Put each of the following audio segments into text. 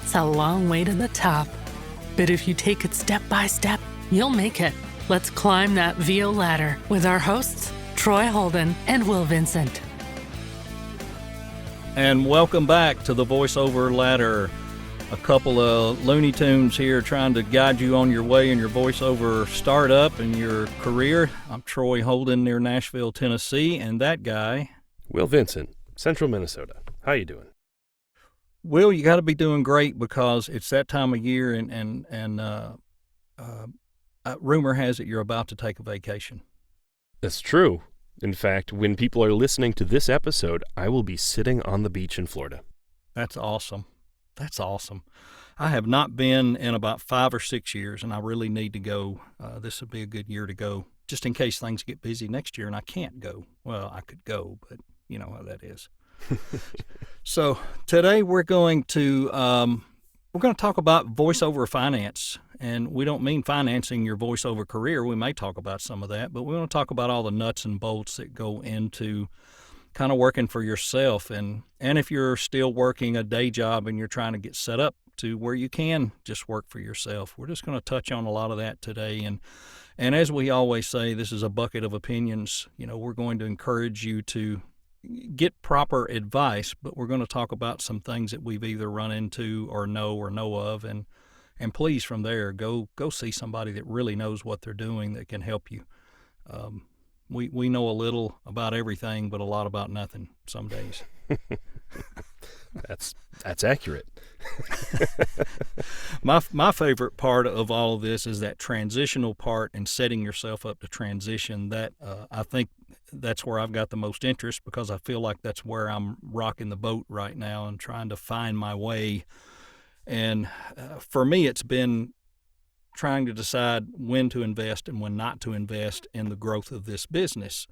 It's a long way to the top, but if you take it step by step, you'll make it. Let's climb that VO ladder with our hosts, Troy Holden and Will Vincent. And welcome back to the VoiceOver Ladder. A couple of Looney Tunes here trying to guide you on your way in your voiceover startup and your career. I'm Troy Holden near Nashville, Tennessee, and that guy, Will Vincent, Central Minnesota. How you doing? Will, you got to be doing great because it's that time of year, and rumor has it you're about to take a vacation. That's true. In fact, when people are listening to this episode, I will be sitting on the beach in Florida. That's awesome. That's awesome. I have not been in about 5 or 6 years, and I really need to go. This would be a good year to go, just in case things get busy next year and I can't go. Well, I could go, but you know how that is. So today we're going to talk about voiceover finance, and we don't mean financing your voiceover career. We may talk about some of that, but we want to talk about all the nuts and bolts that go into kind of working for yourself, and if you're still working a day job and you're trying to get set up to where you can just work for yourself. We're just going to touch on a lot of that today, and as we always say, this is a bucket of opinions. You know, we're going to encourage you to get proper advice, but we're going to talk about some things that we've either run into or know of, and please from there go see somebody that really knows what they're doing that can help you. We know a little about everything, but a lot about nothing some days. That's accurate. My favorite part of all of this is that transitional part and setting yourself up to transition. That I think that's where I've got the most interest, because I feel like that's where I'm rocking the boat right now and trying to find my way. And for me, it's been trying to decide when to invest and when not to invest in the growth of this business.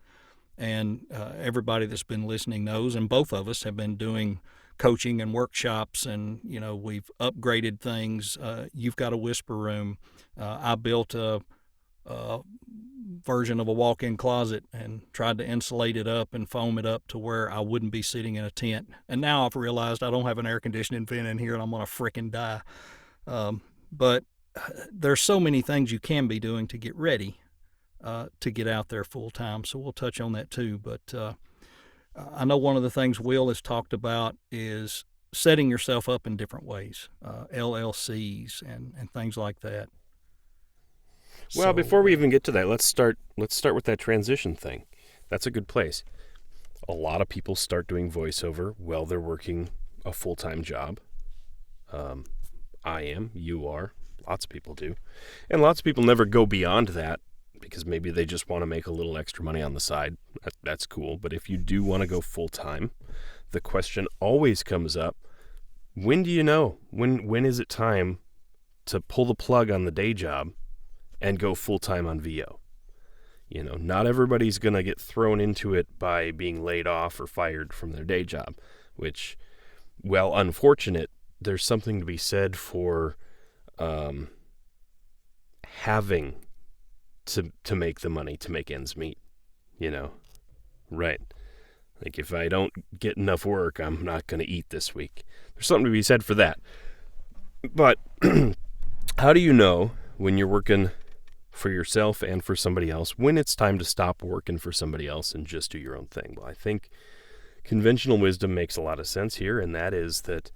And everybody that's been listening knows, and both of us have been doing coaching and workshops, and you know, we've upgraded things. You've got a whisper room. I built a version of a walk-in closet and tried to insulate it up and foam it up to where I wouldn't be sitting in a tent. And now I've realized I don't have an air conditioning vent in here, and I'm gonna frickin' die. But there's so many things you can be doing to get ready to get out there full time. So we'll touch on that too. But I know one of the things Will has talked about is setting yourself up in different ways, LLCs and things like that. Well, before we even get to that, let's start with that transition thing. That's a good place. A lot of people start doing voiceover while they're working a full-time job. I am, you are. Lots of people do. And lots of people never go beyond that because maybe they just want to make a little extra money on the side. That's cool. But if you do want to go full-time, the question always comes up, when do you know? When is it time to pull the plug on the day job and go full-time on VO? You know, not everybody's going to get thrown into it by being laid off or fired from their day job, which, while unfortunate, there's something to be said for having to make the money to make ends meet, you know? Right. Like, if I don't get enough work, I'm not going to eat this week. There's something to be said for that. But how do you know when you're working for yourself and for somebody else, when it's time to stop working for somebody else and just do your own thing? Well, I think conventional wisdom makes a lot of sense here, and that is that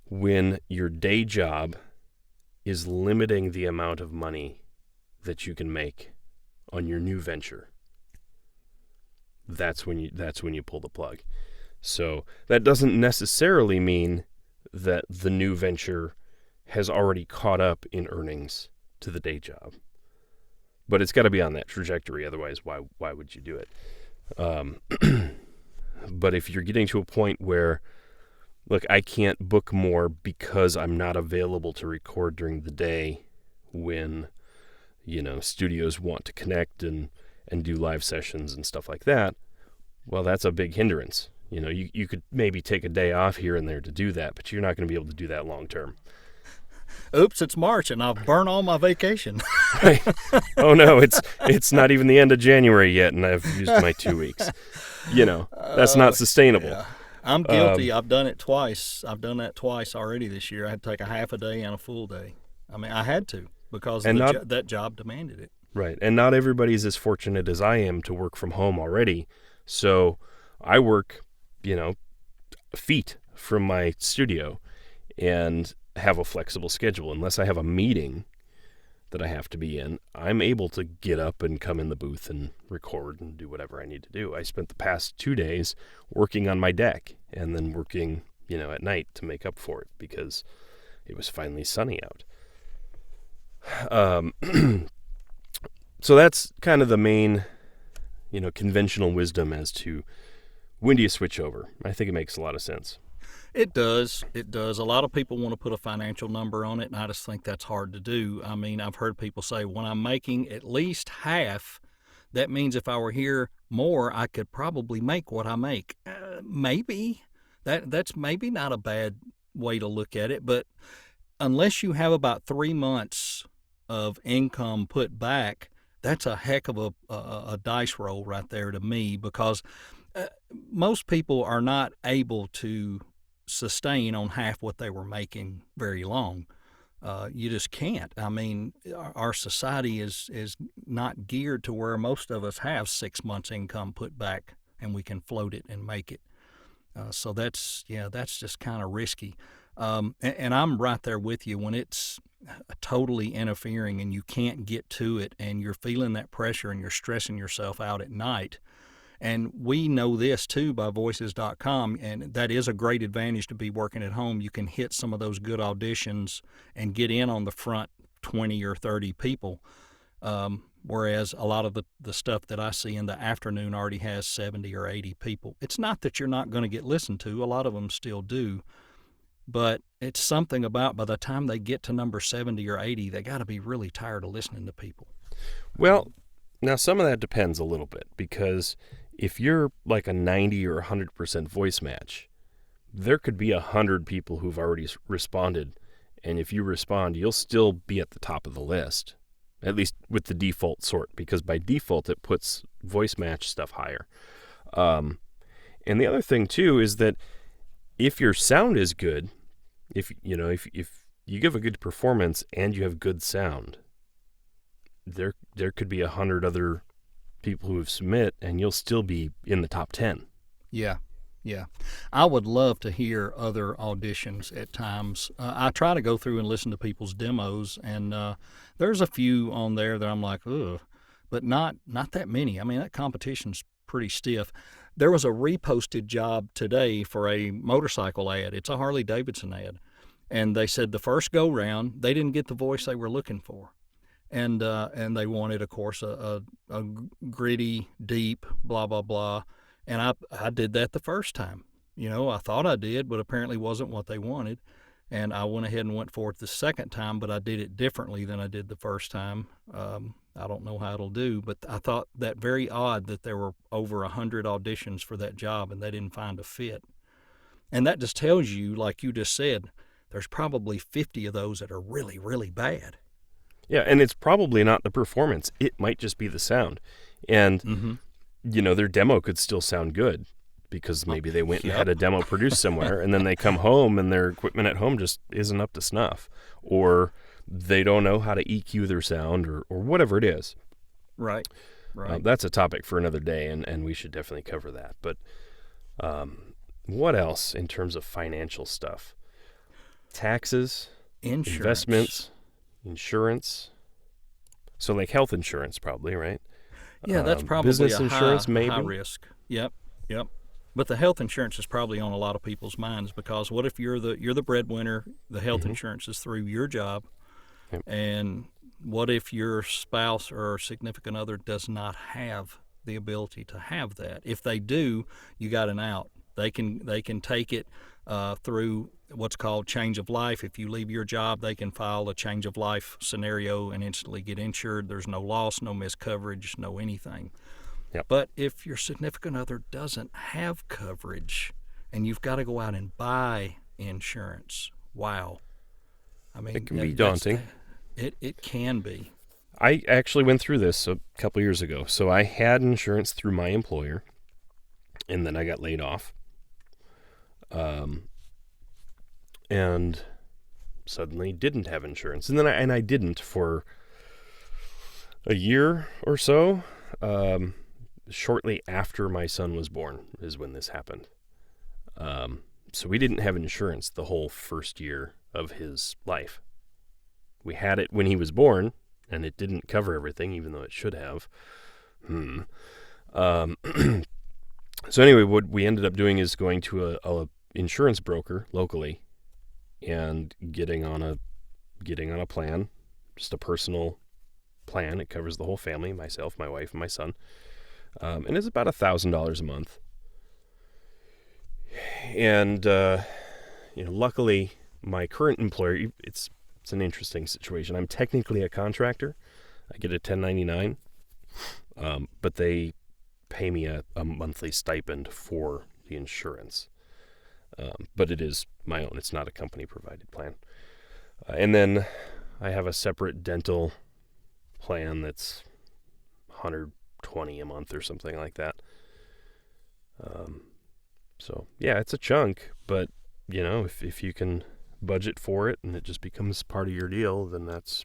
when your day job is limiting the amount of money that you can make on your new venture, that's when you pull the plug. So that doesn't necessarily mean that the new venture has already caught up in earnings to the day job, but it's got to be on that trajectory. Otherwise, why would you do it? But if you're getting to a point where, look, I can't book more because I'm not available to record during the day when, you know, studios want to connect and do live sessions and stuff like that, well, that's a big hindrance. You know, you could maybe take a day off here and there to do that, but you're not going to be able to do that long term. Oops, it's March and I've burned all my vacation. Oh no, it's not even the end of January yet and I've used my 2 weeks. You know, that's not sustainable. Yeah. I'm guilty. I've done it twice. I've done that twice already this year. I had to take a half a day and a full day. I mean, I had to because that job demanded it. Right. And not everybody's as fortunate as I am to work from home already. So I work, feet from my studio and have a flexible schedule. Unless I have a meeting that I have to be in, I'm able to get up and come in the booth and record and do whatever I need to do. I spent the past 2 days working on my deck and then working, at night to make up for it because it was finally sunny out. So that's kind of the main, conventional wisdom as to when do you switch over. I think it makes a lot of sense. It does. It does. A lot of people want to put a financial number on it, and I just think that's hard to do. I mean, I've heard people say, when I'm making at least half, that means if I were here more, I could probably make what I make. Maybe. That's maybe not a bad way to look at it, but unless you have about 3 months of income put back, that's a heck of a dice roll right there to me, because most people are not able to sustain on half what they were making very long. You just can't. I mean, our society is not geared to where most of us have 6 months income put back and we can float it and make it. So that's just kind of risky. And I'm right there with you when it's totally interfering and you can't get to it and you're feeling that pressure and you're stressing yourself out at night. And we know this too by Voices.com, and that is a great advantage to be working at home. You can hit some of those good auditions and get in on the front 20 or 30 people, whereas a lot of the stuff that I see in the afternoon already has 70 or 80 people. It's not that you're not going to get listened to. A lot of them still do. But it's something about by the time they get to number 70 or 80, they got to be really tired of listening to people. Well, now some of that depends a little bit, because if you're like a 90 or 100% voice match, there could be 100 people who've already responded. And if you respond, you'll still be at the top of the list, at least with the default sort, because by default, it puts voice match stuff higher. And the other thing too is that if your sound is good, if you give a good performance and you have good sound, there could be 100 other people who have submit, and you'll still be in the top 10. Yeah. I would love to hear other auditions at times. I try to go through and listen to people's demos, and there's a few on there that I'm like, ugh, but not that many. I mean, that competition's pretty stiff. There was a reposted job today for a motorcycle ad. It's a Harley Davidson ad. And they said the first go round, they didn't get the voice they were looking for. And they wanted, of course, a gritty, deep, blah, blah, blah. And I did that the first time. I thought I did, but apparently wasn't what they wanted. And I went ahead and went for it the second time, but I did it differently than I did the first time. I don't know how it'll do, but I thought that very odd that there were over 100 auditions for that job and they didn't find a fit. And that just tells you, like you just said, there's probably 50 of those that are really, really bad. Yeah, and it's probably not the performance. It might just be the sound. And, their demo could still sound good because maybe they went and had a demo produced somewhere, and then they come home and their equipment at home just isn't up to snuff. Or they don't know how to EQ their sound or whatever it is. Right. That's a topic for another day, and we should definitely cover that. But what else in terms of financial stuff? Taxes, investments, insurance. So like health insurance probably, right? Yeah, that's probably business a insurance, maybe. High risk. Yep. But the health insurance is probably on a lot of people's minds, because what if you're the breadwinner, the health insurance is through your job, and what if your spouse or significant other does not have the ability to have that? If they do, you got an out. They can take it through what's called change of life. If you leave your job, they can file a change of life scenario and instantly get insured. There's no loss, no missed coverage, no anything. Yep. But if your significant other doesn't have coverage and you've got to go out and buy insurance, wow. I mean, it can be daunting. It can be. I actually went through this a couple years ago. So I had insurance through my employer, and then I got laid off. And suddenly didn't have insurance. And then I didn't for a year or so. Shortly after my son was born is when this happened. So we didn't have insurance the whole first year of his life. We had it when he was born, and it didn't cover everything, even though it should have. So anyway, what we ended up doing is going to a insurance broker locally and getting on a plan, just a personal plan. It covers the whole family, myself, my wife, and my son. And it's about $1,000 a month. And, luckily, my current employer, it's an interesting situation. I'm technically a contractor. I get a 1099, but they pay me a monthly stipend for the insurance. But it is my own. It's not a company-provided plan. And then I have a separate dental plan that's $120 a month or something like that. So, yeah, it's a chunk, but, if you can budget for it and it just becomes part of your deal, then that's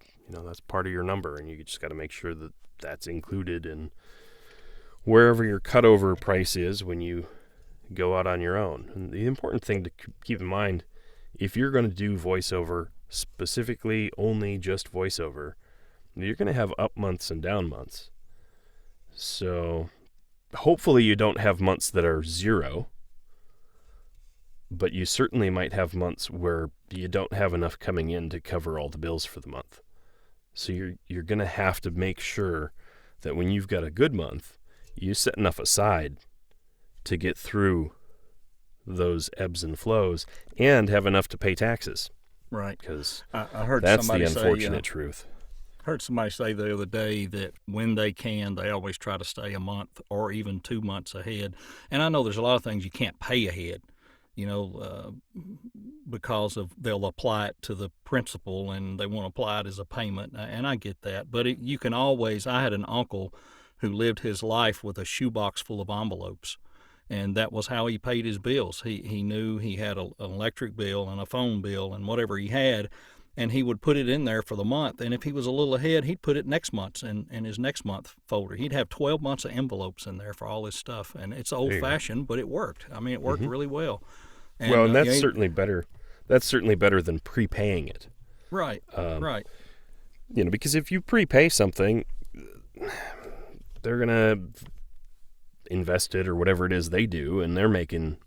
part of your number, and you just got to make sure that that's included in wherever your cutover price is when you go out on your own. And the important thing to keep in mind, if you're going to do voiceover, specifically only just voiceover, you're going to have up months and down months. So hopefully you don't have months that are zero, but you certainly might have months where you don't have enough coming in to cover all the bills for the month. So you're going to have to make sure that when you've got a good month, you set enough aside to get through those ebbs and flows and have enough to pay taxes. Right. Because I heard that's the somebody unfortunate truth. Heard somebody say the other day that when they can, they always try to stay a month or even 2 months ahead. And I know there's a lot of things you can't pay ahead, because they'll apply it to the principal and they want to apply it as a payment. And I get that. But you can always, I had an uncle who lived his life with a shoebox full of envelopes. And that was how he paid his bills. He knew he had an electric bill and a phone bill and whatever he had, and he would put it in there for the month. And if he was a little ahead, he'd put it next month's in his next month folder. He'd have 12 months of envelopes in there for all his stuff. And it's old-fashioned, but it worked. I mean, it worked really well. And that's certainly better. That's certainly better than prepaying it. Right, right. Because if you prepay something, they're going to invest it or whatever it is they do, and they're making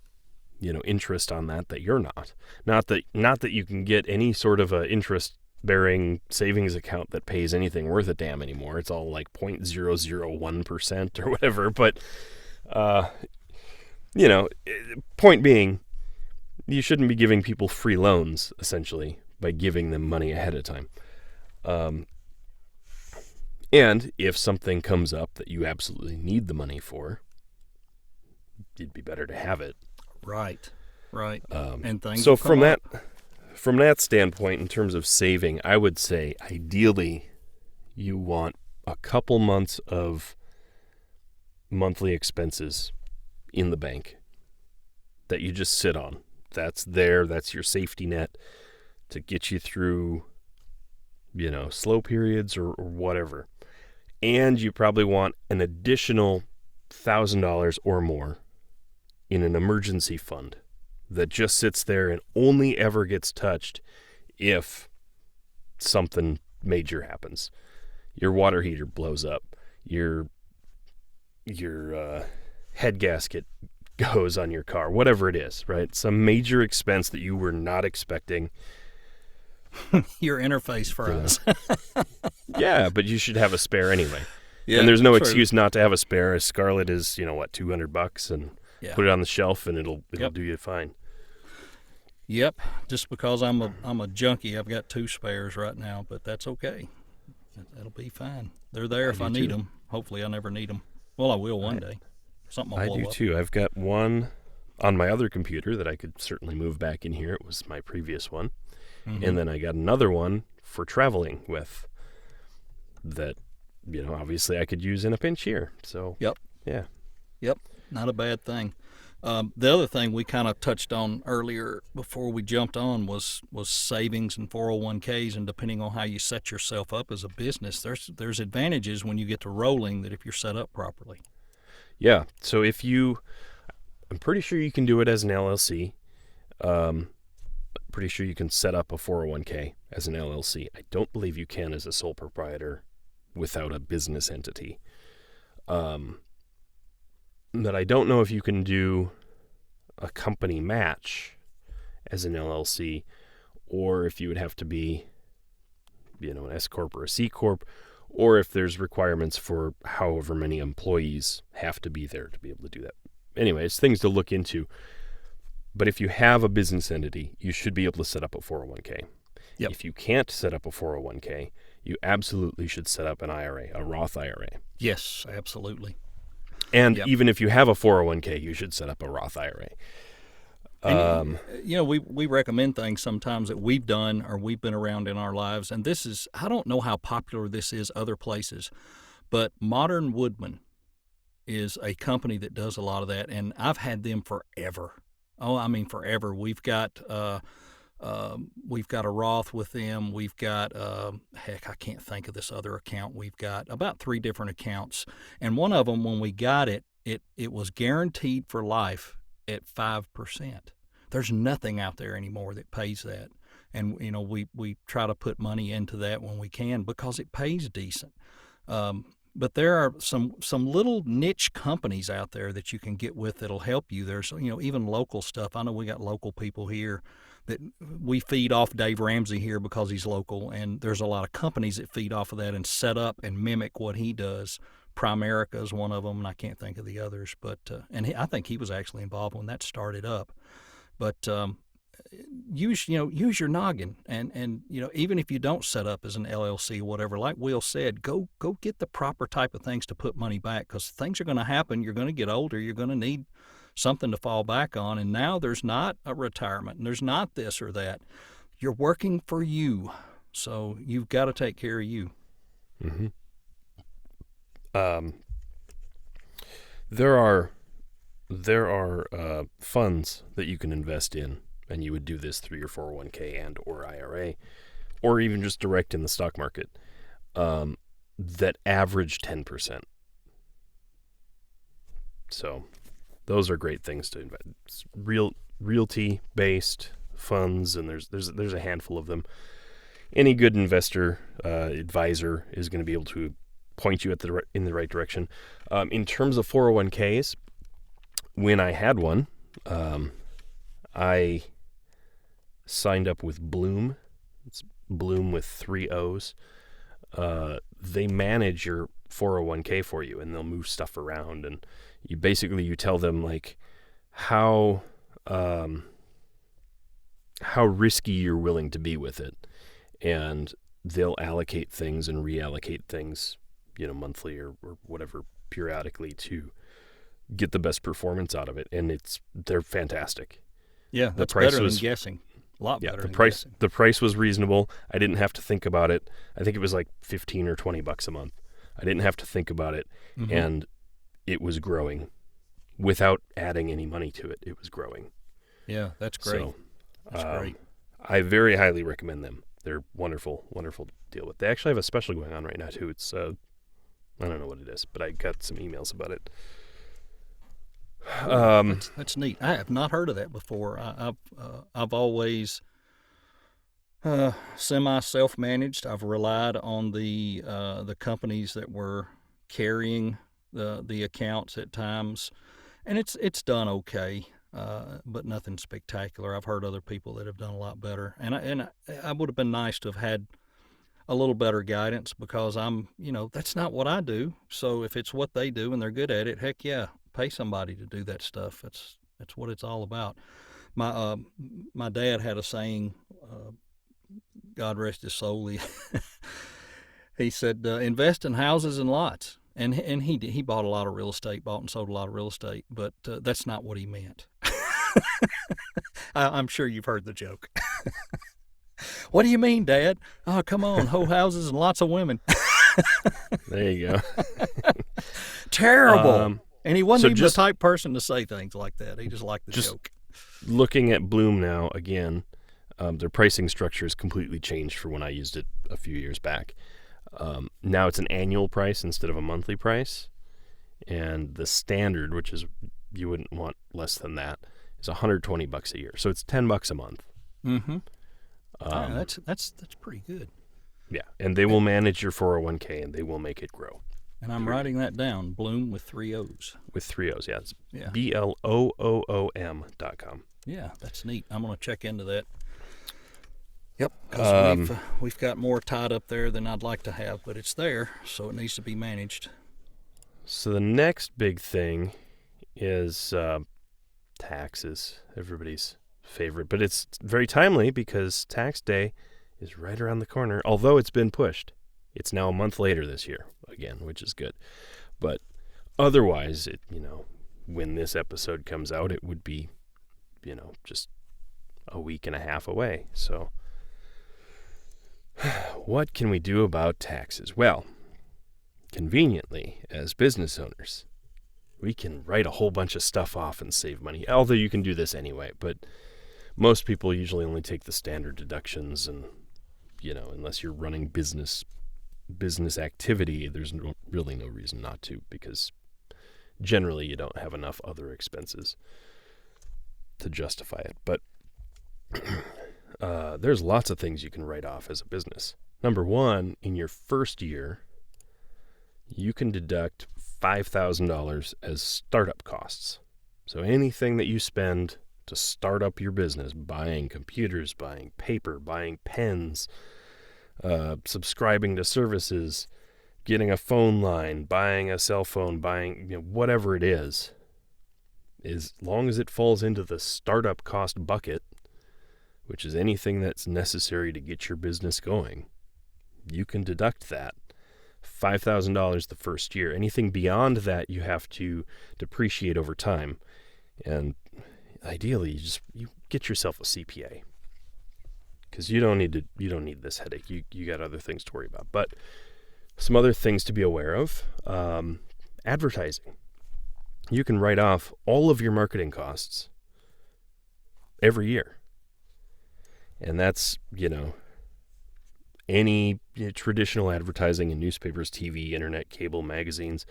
interest on that you're not. Not that you can get any sort of a interest bearing savings account that pays anything worth a damn anymore. It's all like 0.001% or whatever. But point being, you shouldn't be giving people free loans essentially by giving them money ahead of time. And if something comes up that you absolutely need the money for, it'd be better to have it. Right. And things. So from that standpoint, in terms of saving, I would say ideally you want a couple months of monthly expenses in the bank that you just sit on. That's your safety net to get you through, slow periods or whatever. And you probably want an additional $1,000 or more in an emergency fund that just sits there and only ever gets touched if something major happens. Your water heater blows up. Your head gasket goes on your car, whatever it is, right? Some major expense that you were not expecting. Your interface for us. Yeah, but you should have a spare anyway. Yeah, and there's no excuse not to have a spare. A Scarlett is, $200 and put it on the shelf and it'll do you fine. Yep. Just because I'm a junkie, I've got 2 spares right now, but that's okay. That'll be fine. They're there if I need them. Hopefully I never need them. Well, I will one day. Something will blow up. I do too. I've got one on my other computer that I could certainly move back in here. It was my previous one. Mm-hmm. And then I got another one for traveling with that, obviously I could use in a pinch here. So, Yep. Yeah. Yep. Not a bad thing. The other thing we kind of touched on earlier before we jumped on was savings and 401ks, and depending on how you set yourself up as a business, there's advantages when you get to rolling that if you're set up properly. Yeah. So I'm pretty sure you can do it as an LLC. Pretty sure you can set up a 401k as an LLC. I don't believe you can as a sole proprietor without a business entity. But I don't know if you can do a company match as an LLC, or if you would have to be, an S corp or a C corp, or if there's requirements for however many employees have to be there to be able to do that. Anyway, it's things to look into. But if you have a business entity, you should be able to set up a 401k. Yep. If you can't set up a 401k, you absolutely should set up an IRA, a Roth IRA. Yes, absolutely. And Yep. even if you have a 401k, you should set up a Roth IRA. And, we recommend things sometimes that we've done or we've been around in our lives. And this is, I don't know how popular this is other places, but Modern Woodman is a company that does a lot of that. And I've had them forever. Oh, I mean, forever. We've got a Roth with them. We've got, I can't think of this other account. We've got about 3 different accounts. And one of them, when we got it was guaranteed for life at 5%. There's nothing out there anymore that pays that. And, we try to put money into that when we can because it pays decent. But there are some little niche companies out there that you can get with that'll help you. There's, even local stuff. I know we got local people here that we feed off Dave Ramsey here because he's local, and there's a lot of companies that feed off of that and set up and mimic what he does. Primerica is one of them, and I can't think of the others. But I think he was actually involved when that started up. But use your noggin, and even if you don't set up as an LLC or whatever, like Will said, go get the proper type of things to put money back, because things are going to happen. You're going to get older. You're going to need something to fall back on. And now there's not a retirement, and there's not this or that. You're working for you, so you've got to take care of you. Mm-hmm. There are funds that you can invest in, and you would do this through your 401k and or IRA, or even just direct in the stock market, that average 10%. So those are great things to invest. It's realty-based funds, and there's a handful of them. Any good investor advisor is going to be able to point you in the right direction. In terms of 401ks, when I had one, I signed up with Bloom. It's Bloom with 3 O's. They manage your 401k for you, and they'll move stuff around, and you tell them like how risky you're willing to be with it, and they'll allocate things and reallocate things, monthly or whatever, periodically, to get the best performance out of it, and they're fantastic. Yeah, that's better than guessing. A lot better than guessing. The price was reasonable. I didn't have to think about it. I think it was like $15 or $20 a month. I didn't have to think about it, Mm-hmm. and it was growing without adding any money to it. It was growing. Yeah, that's great. So, that's great. I very highly recommend them. They're wonderful, wonderful to deal with. They actually have a special going on right now too. It's I don't know what it is, but I got some emails about it. That's neat. I have not heard of that before. I've always semi self-managed. I've relied on the companies that were carrying the accounts at times, and it's done okay, but nothing spectacular. I've heard other people that have done a lot better, and I would have been nice to have had a little better guidance, because that's not what I do. So if it's what they do and they're good at it, heck yeah, pay somebody to do that stuff. That's what it's all about. My dad had a saying, God rest his soul. He said, invest in houses and lots. And he did. He bought a lot of real estate, bought and sold a lot of real estate, but that's not what he meant. I'm sure you've heard the joke. What do you mean, Dad? Oh, come on, whole houses and lots of women. There you go. Terrible. And he wasn't So even just- the type person to say things like that. He just liked the Just- joke. Looking at Bloom now again, their pricing structure has completely changed for when I used it a few years back. Now it's an annual price instead of a monthly price, and the standard, which is you wouldn't want less than that, is $120 a year. So it's $10 a month. Mm-hmm. That's pretty good. Yeah, and they will manage your 401k and they will make it grow And I'm writing that down. Bloom with 3 O's. with 3 O's. Yeah, it's Yeah. BLOOOM.com. Yeah, that's neat. I'm going to check into that. Yep. 'Cause we've got more tied up there than I'd like to have, but it's there, so it needs to be managed. So the next big thing is taxes, everybody's favorite. But it's very timely because tax day is right around the corner, although it's been pushed. It's now a month later this year, again, which is good. But otherwise, when this episode comes out, it would be, just a week and a half away. So what can we do about taxes? Well, conveniently, as business owners, we can write a whole bunch of stuff off and save money, although you can do this anyway. But most people usually only take the standard deductions, and, unless you're running business activity, there's really no reason not to, because generally you don't have enough other expenses to justify it. But there's lots of things you can write off as a business. Number one, in your first year, you can deduct $5,000 as startup costs. So anything that you spend to start up your business, buying computers, buying paper, buying pens, subscribing to services, getting a phone line, buying a cell phone, buying whatever it is, as long as it falls into the startup cost bucket, which is anything that's necessary to get your business going, you can deduct that $5,000 the first year. Anything beyond that, you have to depreciate over time. And ideally, you get yourself a CPA, because you don't need this headache. You got other things to worry about. But some other things to be aware of: advertising. You can write off all of your marketing costs every year, and that's any traditional advertising in newspapers, TV, internet, cable, magazines,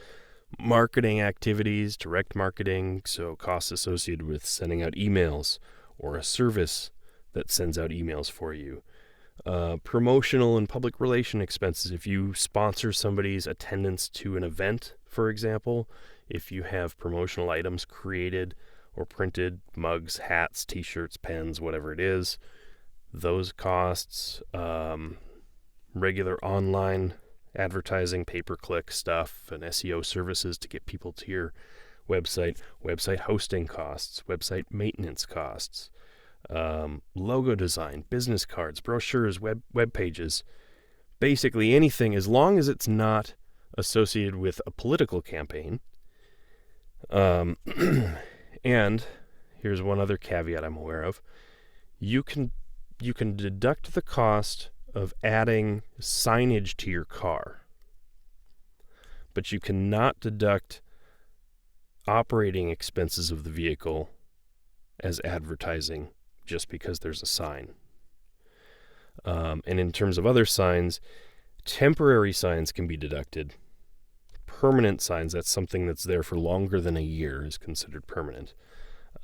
marketing activities, direct marketing, so costs associated with sending out emails or a service that sends out emails for you. Promotional and public relation expenses. If you sponsor somebody's attendance to an event, for example, if you have promotional items created or printed, mugs, hats, t-shirts, pens, whatever it is, those costs. Regular online advertising, pay-per-click stuff, and SEO services to get people to your website hosting costs, website maintenance costs, logo design, business cards, brochures, web pages, basically anything, as long as it's not associated with a political campaign. And here's one other caveat I'm aware of: you can deduct the cost of adding signage to your car, but you cannot deduct operating expenses of the vehicle as advertising just because there's a sign. And in terms of other signs, temporary signs can be deducted. Permanent signs, that's something that's there for longer than a year, is considered permanent.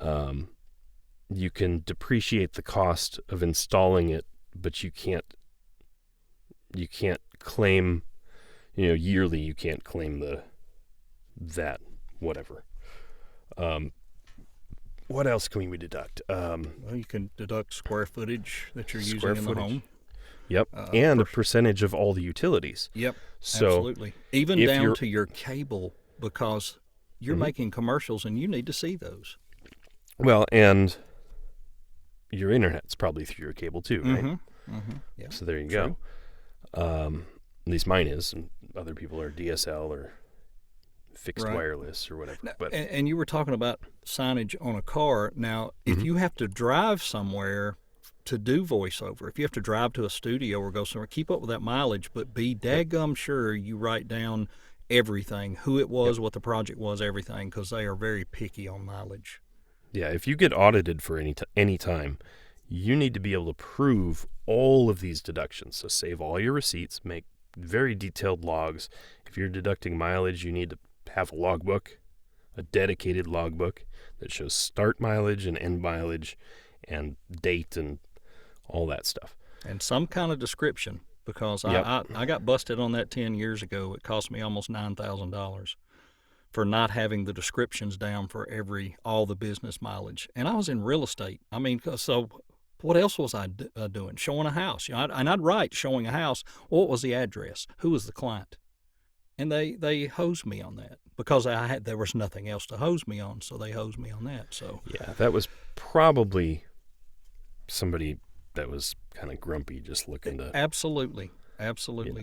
You can depreciate the cost of installing it, but you can't claim, yearly, you can't claim that whatever. What else can we deduct? Well, you can deduct square footage that you're using in the home. Yep, and a percentage of all the utilities. Yep, so absolutely. Even down to your cable, because you're making commercials and you need to see those. Well, and your internet's probably through your cable too, right? Mm-hmm. Yeah. So there you go. At least mine is, and other people are DSL or fixed wireless or whatever. Now, but and you were talking about signage on a car. Now, if you have to drive somewhere to do voiceover, if you have to drive to a studio or go somewhere, keep up with that mileage, but be daggum sure you write down everything, who it was, what the project was, everything, because they are very picky on mileage. Yeah, if you get audited for any time, you need to be able to prove all of these deductions. So save all your receipts, make very detailed logs. If you're deducting mileage, you need to have a logbook, a dedicated logbook that shows start mileage and end mileage and date and all that stuff. And some kind of description, because Yep. I got busted on that 10 years ago. It cost me almost $9,000 for not having the descriptions down for all the business mileage. And I was in real estate. I mean, so what else was I doing? Showing a house. And I'd write showing a house. What was the address? Who was the client? And they hosed me on that because there was nothing else to hose me on, so they hosed me on that. So yeah, that was probably somebody that was kind of grumpy, just looking to absolutely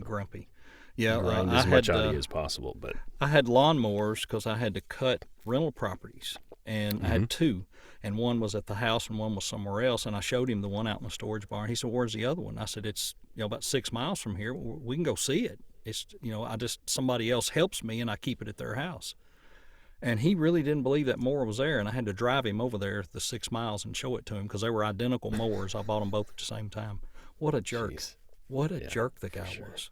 grumpy. Yeah, grind as much out of you as possible. But I had lawnmowers because I had to cut rental properties, and I had two, and one was at the house and one was somewhere else. And I showed him the one out in the storage barn. He said, "Where's the other one?" I said, "It's about 6 miles from here. We can go see it. It's somebody else helps me, and I keep it at their house." And he really didn't believe that mower was there, and I had to drive him over there the 6 miles and show it to him because they were identical mowers. I bought them both at the same time. What a jerk! Jeez. What a jerk the guy was.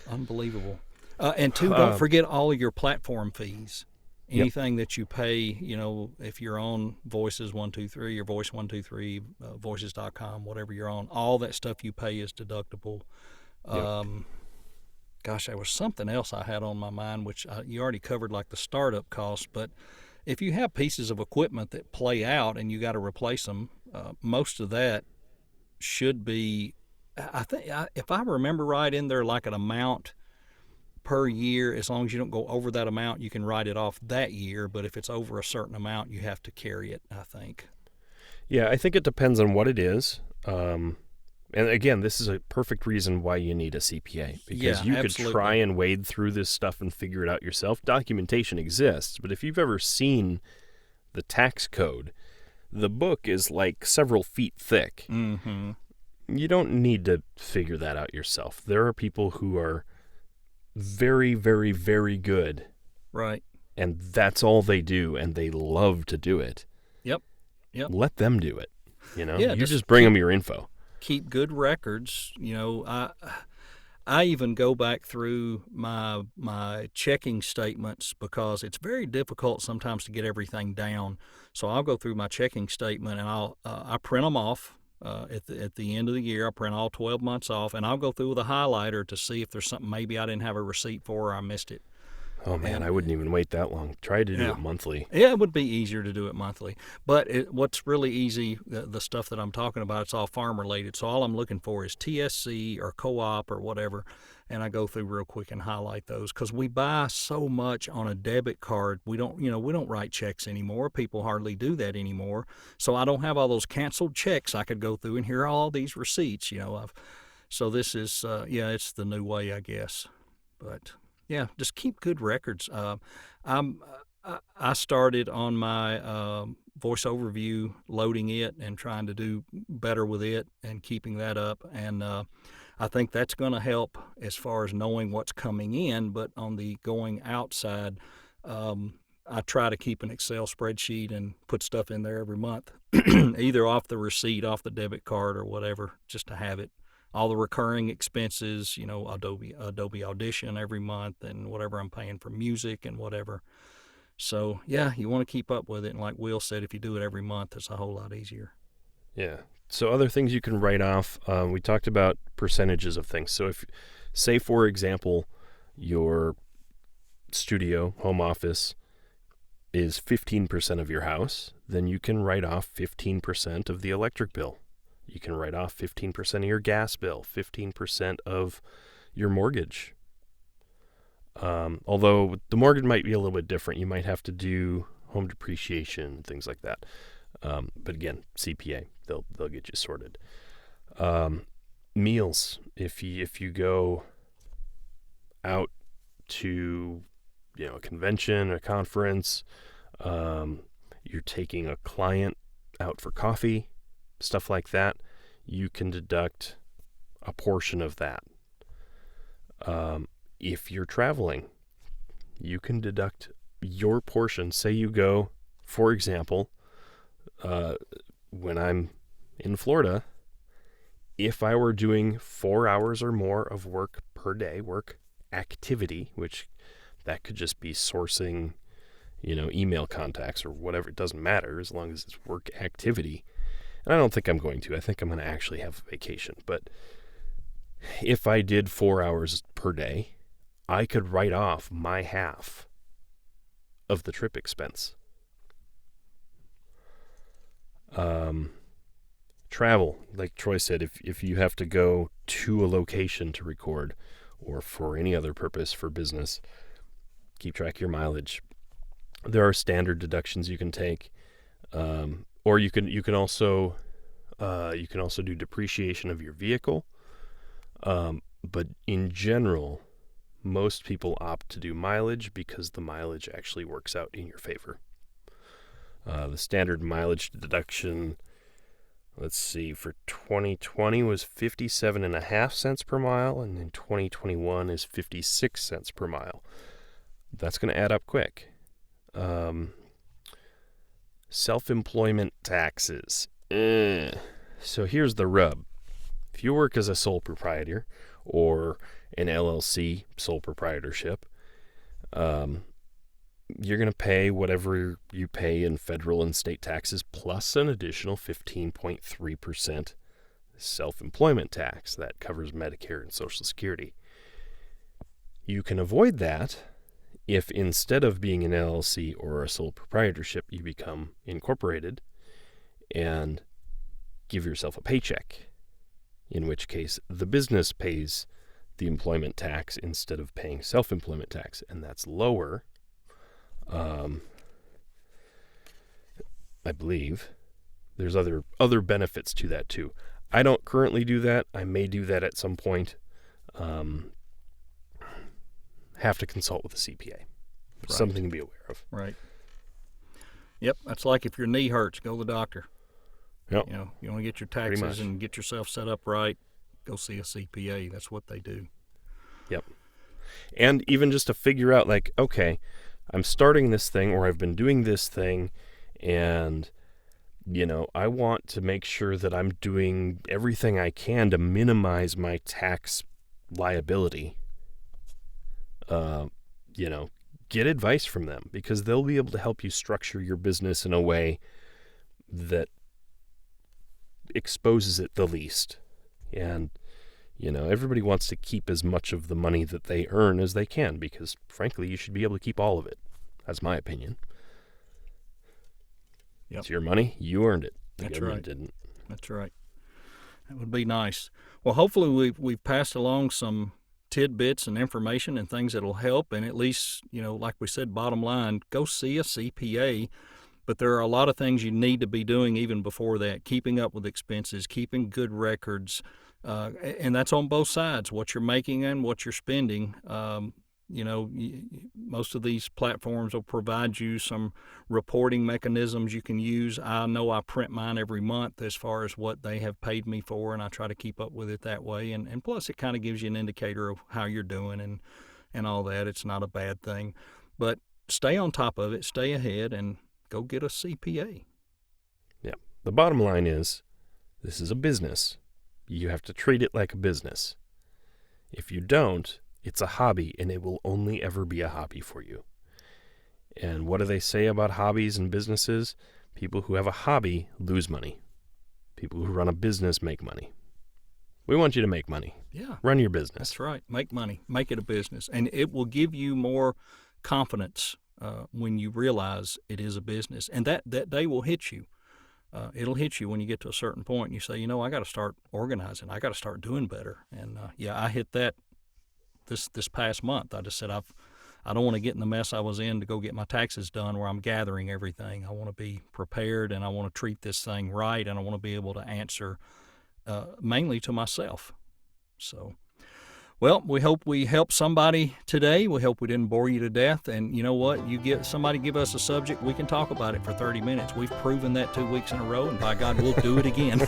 Unbelievable. And two, don't forget all of your platform fees. Anything that you pay, if you're on Voices 123 or Voice 123, Voices.com, whatever you're on, all that stuff you pay is deductible. Gosh, there was something else I had on my mind, which you already covered, like the startup costs. But if you have pieces of equipment that play out and you got to replace them, most of that should be, I think, if I remember right, in there like an amount per year. As long as you don't go over that amount, you can write it off that year. But if it's over a certain amount, you have to carry it, I think. Yeah, I think it depends on what it is. And again, this is a perfect reason why you need a CPA, because you could try and wade through this stuff and figure it out yourself. Documentation exists, but if you've ever seen the tax code, the book is like several feet thick. Mm-hmm. You don't need to figure that out yourself. There are people who are very, very, very good. Right. And that's all they do, and they love to do it. Yep. Let them do it. Yeah, you just bring them your info. Keep good records. I even go back through my checking statements because it's very difficult sometimes to get everything down. So I'll go through my checking statement and I print them off at the end of the year. I print all 12 months off, and I'll go through with a highlighter to see if there's something maybe I didn't have a receipt for or I missed it. Oh, man, I wouldn't even wait that long. Try to do it monthly. Yeah, it would be easier to do it monthly. But what's really easy, the stuff that I'm talking about, it's all farm-related. So all I'm looking for is TSC or co-op or whatever, and I go through real quick and highlight those because we buy so much on a debit card. We don't write checks anymore. People hardly do that anymore. So I don't have all those canceled checks I could go through and here are all these receipts. So this is, it's the new way, I guess. But... yeah, just keep good records. I started on my voice overview, loading it and trying to do better with it and keeping that up. And I think that's going to help as far as knowing what's coming in. But on the going outside, I try to keep an Excel spreadsheet and put stuff in there every month, either off the receipt, off the debit card or whatever, just to have it. All the recurring expenses, Adobe Audition every month and whatever I'm paying for music and whatever. So, yeah, you want to keep up with it. And like Will said, if you do it every month, it's a whole lot easier. Yeah. So other things you can write off, we talked about percentages of things. So if, say, for example, your studio, home office, is 15% of your house, then you can write off 15% of the electric bill. You can write off 15% of your gas bill, 15% of your mortgage. Although the mortgage might be a little bit different. You might have to do home depreciation, things like that. But again, CPA, they'll get you sorted. Meals, if you go out to a convention, a conference, you're taking a client out for coffee, stuff like that, you can deduct a portion of that. If you're traveling, you can deduct your portion. Say you go, for example, when I'm in Florida, if I were doing 4 hours or more of work per day, work activity, which that could just be sourcing, email contacts or whatever. It doesn't matter as long as it's work activity. And I don't think I'm going to. I think I'm going to actually have a vacation. But if I did 4 hours per day, I could write off my half of the trip expense. Travel, like Troy said, if you have to go to a location to record or for any other purpose for business, keep track of your mileage. There are standard deductions you can take, or you can also do depreciation of your vehicle. But in general, most people opt to do mileage because the mileage actually works out in your favor. The standard mileage deduction, let's see, for 2020 was 57.5 cents per mile, and in 2021 is 56 cents per mile. That's going to add up quick. Self-employment taxes. So here's the rub. If you work as a sole proprietor or an LLC, sole proprietorship, you're going to pay whatever you pay in federal and state taxes plus an additional 15.3% self-employment tax. That covers Medicare and Social Security. You can avoid that if instead of being an LLC or a sole proprietorship, you become incorporated and give yourself a paycheck, in which case the business pays the employment tax instead of paying self-employment tax, and that's lower. I believe there's other benefits to that too. I don't currently do that. I may do that at some point. Have to consult with a CPA. Right. Something to be aware of. Right. Yep. That's like if your knee hurts, go to the doctor. Yep. You want to get your taxes and get yourself set up right, go see a CPA. That's what they do. Yep. And even just to figure out, like, okay, I'm starting this thing, or I've been doing this thing, and, I want to make sure that I'm doing everything I can to minimize my tax liability. Get advice from them, because they'll be able to help you structure your business in a way that exposes it the least. And, everybody wants to keep as much of the money that they earn as they can, because frankly, you should be able to keep all of it. That's my opinion. Yep. It's your money. You earned it. The That's government right. didn't. That's right. That would be nice. Well, hopefully we've passed along some tidbits and information and things that'll help. And at least, like we said, bottom line, go see a CPA. But there are a lot of things you need to be doing even before that, keeping up with expenses, keeping good records. And that's on both sides, what you're making and what you're spending. Most of these platforms will provide you some reporting mechanisms you can use. I know I print mine every month as far as what they have paid me for, and I try to keep up with it that way. And plus, it kind of gives you an indicator of how you're doing and all that. It's not a bad thing. But stay on top of it, stay ahead, and go get a CPA. Yeah. The bottom line is, this is a business. You have to treat it like a business. If you don't, it's a hobby, and it will only ever be a hobby for you. And what do they say about hobbies and businesses? People who have a hobby lose money. People who run a business make money. We want you to make money. Yeah. Run your business. That's right. Make money. Make it a business. And it will give you more confidence when you realize it is a business. And that day will hit you. It'll hit you when you get to a certain point and you say, I got to start organizing. I got to start doing better. And I hit that this past month. I just said I don't want to get in the mess I was in to go get my taxes done where I'm gathering everything. I want to be prepared, and I want to treat this thing right, and I want to be able to answer mainly to myself. So, Well, we hope we helped somebody today. We hope we didn't bore you to death. And you know what? You give somebody give us a subject, we can talk about it for 30 minutes. We've proven that 2 weeks in a row, and by God, we'll do it again.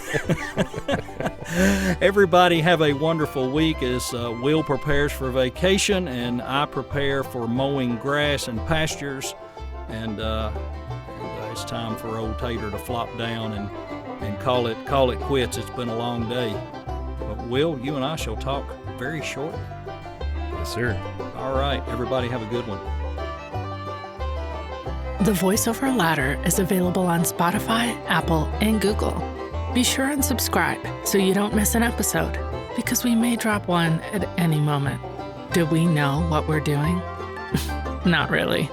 Everybody have a wonderful week as Will prepares for vacation and I prepare for mowing grass and pastures. And it's time for old Tater to flop down and call it quits. It's been a long day. But Will, you and I shall talk very shortly. Yes, sir. All right, everybody have a good one. The VoiceOver Ladder is available on Spotify, Apple, and Google. Be sure and subscribe so you don't miss an episode, because we may drop one at any moment. Do we know what we're doing? Not really.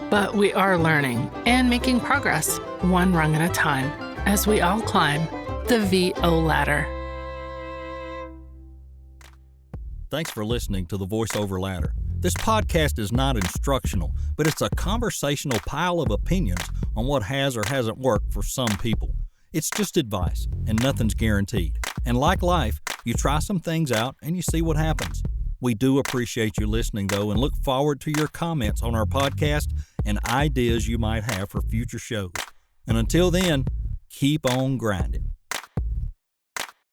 But we are learning and making progress, one rung at a time, as we all climb the VO Ladder. Thanks for listening to the VoiceOver Ladder. This podcast is not instructional, but it's a conversational pile of opinions on what has or hasn't worked for some people. It's just advice, and nothing's guaranteed. And like life, you try some things out and you see what happens. We do appreciate you listening, though, and look forward to your comments on our podcast and ideas you might have for future shows. And until then, keep on grinding.